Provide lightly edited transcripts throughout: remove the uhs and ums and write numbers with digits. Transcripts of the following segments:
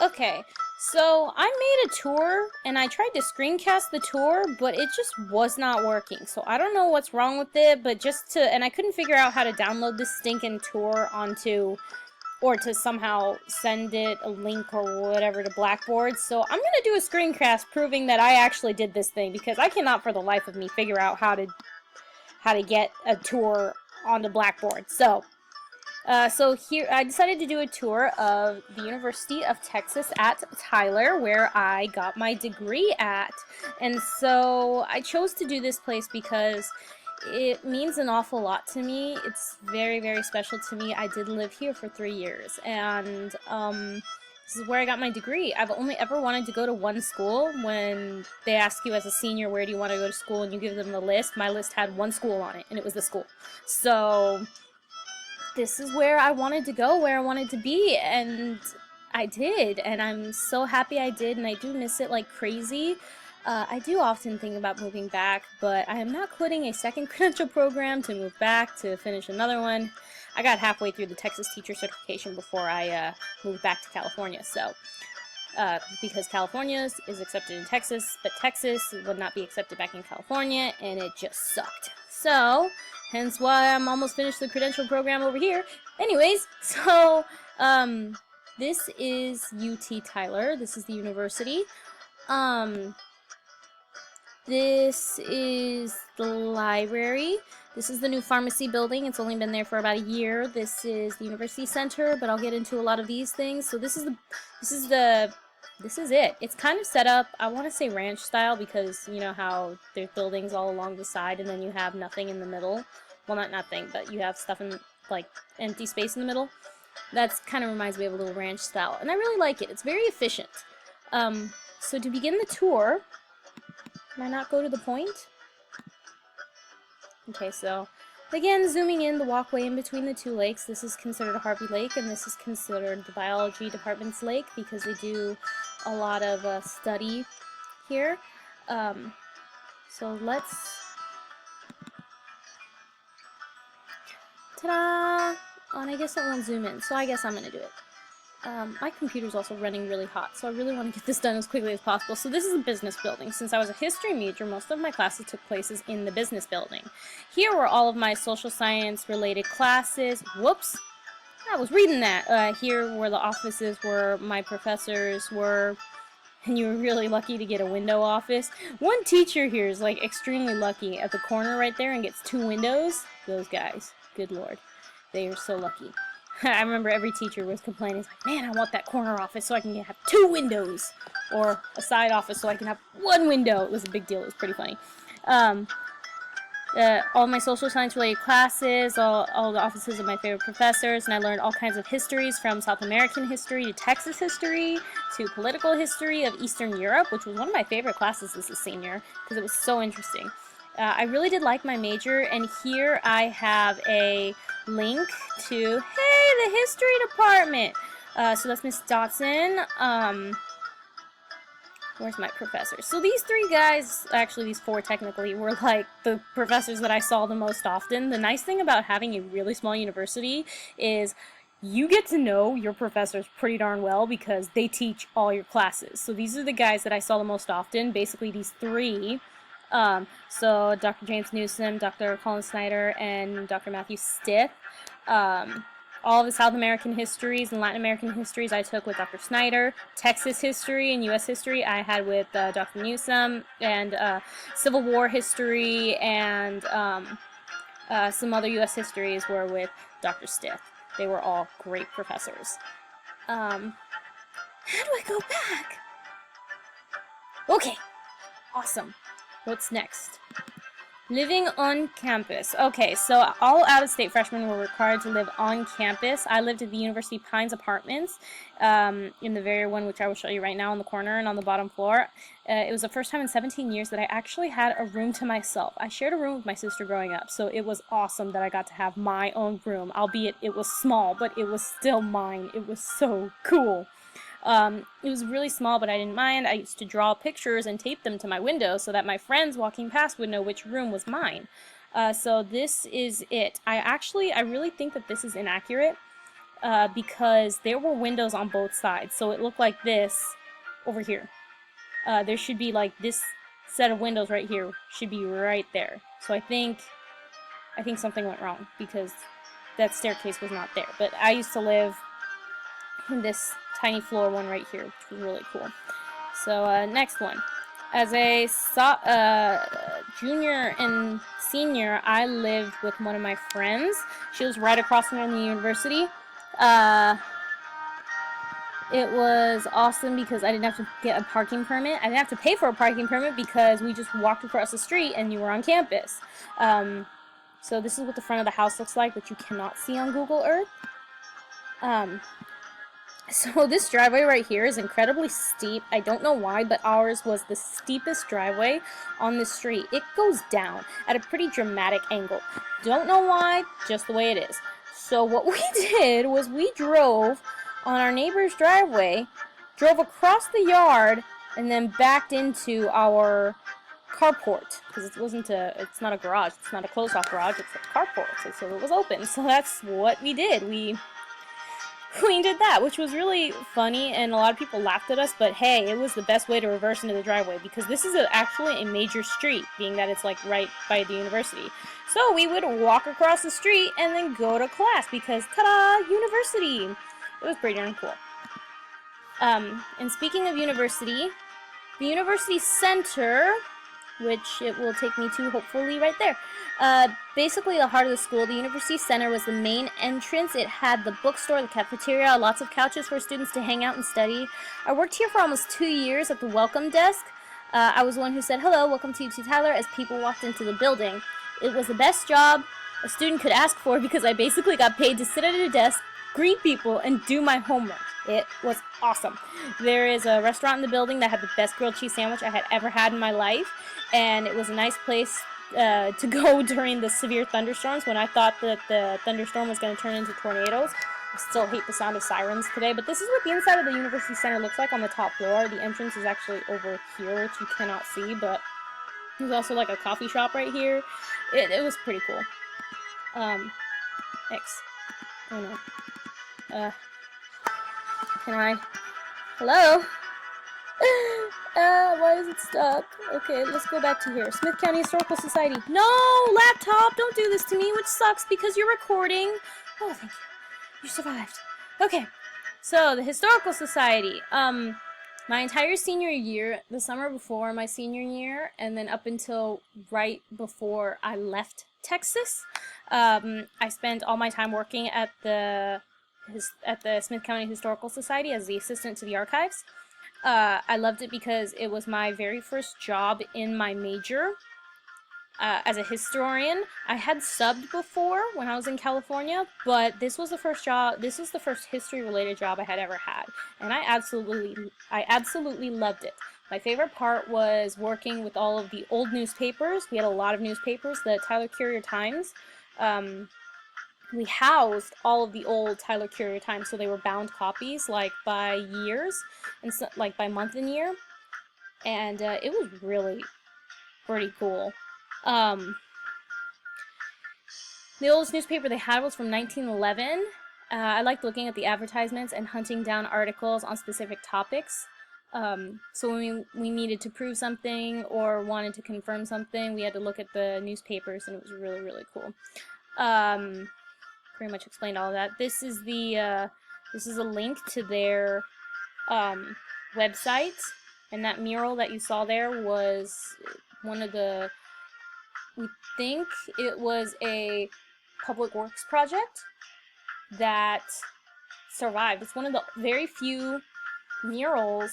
Okay, so I made a tour and I tried to screencast the tour, but it just was not working. So I don't know what's wrong with it, but and I couldn't figure out how to download this stinking tour onto, or to somehow send it a link or whatever to Blackboard. So I'm gonna do a screencast proving that I actually did this thing because I cannot for the life of me figure out how to get a tour onto Blackboard. So here, I decided to do a tour of the University of Texas at Tyler, where I got my degree at. And so I chose to do this place because it means an awful lot to me. It's very, very special to me. I did live here for 3 years, and this is where I got my degree. I've only ever wanted to go to one school. When they ask you as a senior, where do you want to go to school, and you give them the list, my list had one school on it, and it was the school. So this is where I wanted to go, where I wanted to be, and I did, and I'm so happy I did, and I do miss it like crazy. I do often think about moving back, but I am not quitting a second credential program to move back to finish another one. I got halfway through the Texas teacher certification before I moved back to California, so because California is accepted in Texas, but Texas would not be accepted back in California, and it just sucked. So, hence why I'm almost finished the credential program over here. Anyways, so, this is UT Tyler. This is the university. This is the library. This is the new pharmacy building. It's only been there for about a year. This is the university center, but I'll get into a lot of these things. So this is it. It's kind of set up, I want to say ranch style, because you know how there's buildings all along the side and then you have nothing in the middle. Well, not nothing, but you have stuff in, like, empty space in the middle. That's kind of reminds me of a little ranch style, and I really like it. It's very efficient. So to begin the tour, can I not go to the point? Okay, so again, zooming in, the walkway in between the two lakes. This is considered a Harvey Lake, and this is considered the biology department's lake because they do a lot of study here. So let's... Ta-da! Oh, and I guess it won't zoom in, so I guess I'm going to do it. My computer's also running really hot, so I really want to get this done as quickly as possible. So this is a business building. Since I was a history major, most of my classes took places in the business building. Here were all of my social science related classes. Whoops! I was reading that. Here were the offices where my professors were, and you were really lucky to get a window office. One teacher here is like extremely lucky at the corner right there and gets 2 windows. Those guys, good lord, they are so lucky. I remember every teacher was complaining, like, man, I want that corner office so I can have 2 windows, or a side office so I can have 1 window. It was a big deal. It was pretty funny. All my social science related classes, all the offices of my favorite professors, and I learned all kinds of histories, from South American history to Texas history to political history of Eastern Europe, which was one of my favorite classes as a senior because it was so interesting. I really did like my major, and here I have a link to, hey, the history department. So that's Miss Dotson. Where's my professor? So these 3 guys, actually these 4 technically, were like the professors that I saw the most often. The nice thing about having a really small university is you get to know your professors pretty darn well because they teach all your classes. So these are the guys that I saw the most often, basically these 3. So Dr. James Newsom, Dr. Colin Snyder, and Dr. Matthew Stith. All the South American histories and Latin American histories I took with Dr. Snyder. Texas history and U.S. history I had with Dr. Newsom, and Civil War history and some other U.S. histories were with Dr. Stith. They were all great professors. How do I go back? Okay, awesome. What's next? Living on campus. Okay, so all out-of-state freshmen were required to live on campus. I lived at the University Pines Apartments, in the very one which I will show you right now on the corner and on the bottom floor. It was the first time in 17 years that I actually had a room to myself. I shared a room with my sister growing up, so it was awesome that I got to have my own room, albeit it was small, but it was still mine. It was so cool. It was really small, but I didn't mind. I used to draw pictures and tape them to my window so that my friends walking past would know which room was mine. So this is it. I really think that this is inaccurate. because there were windows on both sides. So it looked like this over here. There should be like this set of windows right here should be right there. So I think something went wrong because that staircase was not there. But I used to live in this tiny floor one right here, which was really cool. So next one. As a junior and senior, I lived with one of my friends. She was right across from the university. It was awesome because I didn't have to get a parking permit. I didn't have to pay for a parking permit because we just walked across the street and you were on campus. So this is what the front of the house looks like, which you cannot see on Google Earth. So this driveway right here is incredibly steep. I don't know why, but ours was the steepest driveway on the street. It goes down at a pretty dramatic angle. Don't know why, just the way it is. So what we did was we drove on our neighbor's driveway, drove across the yard, and then backed into our carport, because it's not a garage, it's not a closed-off garage, it's a carport, so it was open. So that's what we did. We did that, which was really funny, and a lot of people laughed at us, but hey, it was the best way to reverse into the driveway, because this is actually a major street, being that it's like right by the university. So we would walk across the street and then go to class, because ta-da, university! It was pretty darn cool. And speaking of university, the university center, which it will take me to hopefully right there. Basically the heart of the school, the university center was the main entrance. It had the bookstore, the cafeteria, lots of couches for students to hang out and study. I worked here for almost 2 years at the welcome desk. I was the one who said, "Hello, welcome to UT Tyler," as people walked into the building. It was the best job a student could ask for because I basically got paid to sit at a desk, greet people, and do my homework. It was awesome. There is a restaurant in the building that had the best grilled cheese sandwich I had ever had in my life, and it was a nice place to go during the severe thunderstorms when I thought that the thunderstorm was going to turn into tornadoes. I still hate the sound of sirens today, but this is what the inside of the university center looks like on the top floor. The entrance is actually over here, which you cannot see, but there's also like a coffee shop right here. It was pretty cool. X. Oh no. Can I? Hello? Why is it stuck? Okay, let's go back to here. Smith County Historical Society. No! Laptop! Don't do this to me, which sucks because you're recording. Oh, thank you. You survived. Okay. So, the Historical Society. My entire senior year, the summer before my senior year, and then up until right before I left Texas, I spent all my time working at the Smith County Historical Society as the assistant to the archives. I loved it because it was my very first job in my major. As a historian, I had subbed before when I was in California, but this was the first job. This was the first history-related job I had ever had, and I absolutely loved it. My favorite part was working with all of the old newspapers. We had a lot of newspapers. The Tyler Courier-Times. We housed all of the old Tyler Courier-Times, so they were bound copies, like by years, and so, like by month and year, and it was really pretty cool. The oldest newspaper they had was from 1911. I liked looking at the advertisements and hunting down articles on specific topics. So when we needed to prove something or wanted to confirm something, we had to look at the newspapers, and it was really, really cool. Pretty much explained all of that. This is a link to their website, and that mural that you saw there was one of the, we think it was a public works project that survived. It's one of the very few murals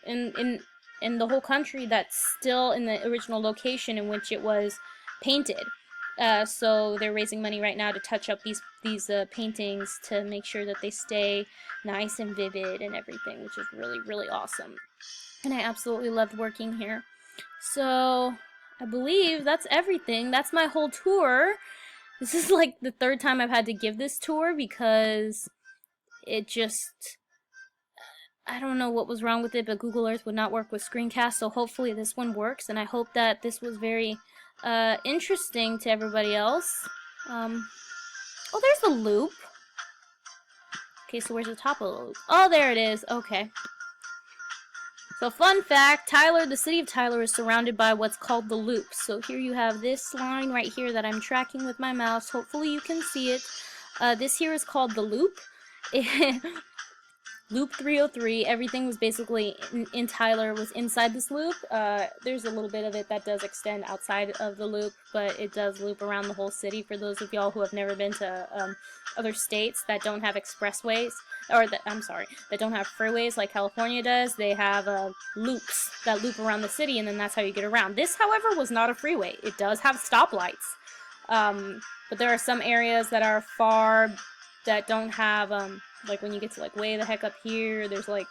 in the whole country that's still in the original location in which it was painted. So they're raising money right now to touch up these paintings to make sure that they stay nice and vivid and everything, which is really, really awesome. And I absolutely loved working here. So I believe that's everything. That's my whole tour. This is like the third time I've had to give this tour because it just, I don't know what was wrong with it, but Google Earth would not work with screencast, so hopefully this one works, and I hope that this was very interesting to everybody else. Oh, there's the loop. Okay, so where's the top of the loop? Oh, there it is. Okay. So fun fact, Tyler, the city of Tyler is surrounded by what's called the loop. So here you have this line right here that I'm tracking with my mouse. Hopefully you can see it. This here is called the loop. Loop 303, everything was basically in Tyler was inside this loop. There's a little bit of it that does extend outside of the loop, but it does loop around the whole city for those of y'all who have never been to other states that don't have expressways, or that don't have freeways like California does. They have loops that loop around the city, and then that's how you get around. This, however, was not a freeway. It does have stoplights, but there are some areas that are far that don't have like when you get to like way the heck up here, there's like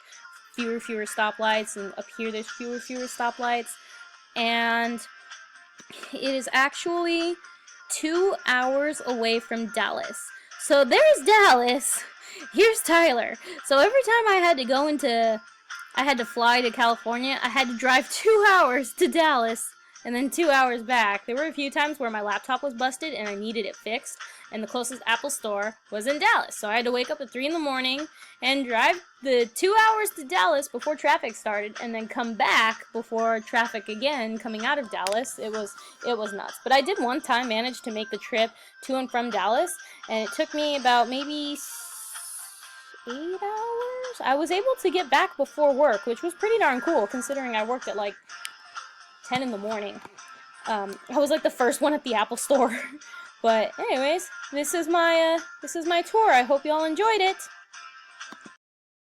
fewer stoplights, and up here there's fewer stoplights, and it is actually 2 hours away from Dallas. So there's Dallas, here's Tyler. So every time I had to fly to California, I had to drive 2 hours to Dallas and then 2 hours back. There were a few times where my laptop was busted and I needed it fixed, and the closest Apple store was in Dallas. So I had to wake up at 3 in the morning and drive the 2 hours to Dallas before traffic started, and then come back before traffic again coming out of Dallas. It was nuts. But I did one time manage to make the trip to and from Dallas, and it took me about maybe 8 hours. I was able to get back before work, which was pretty darn cool considering I worked at like 10 in the morning. I was like the first one at the Apple store. But anyways, this is my tour. I hope y'all enjoyed it.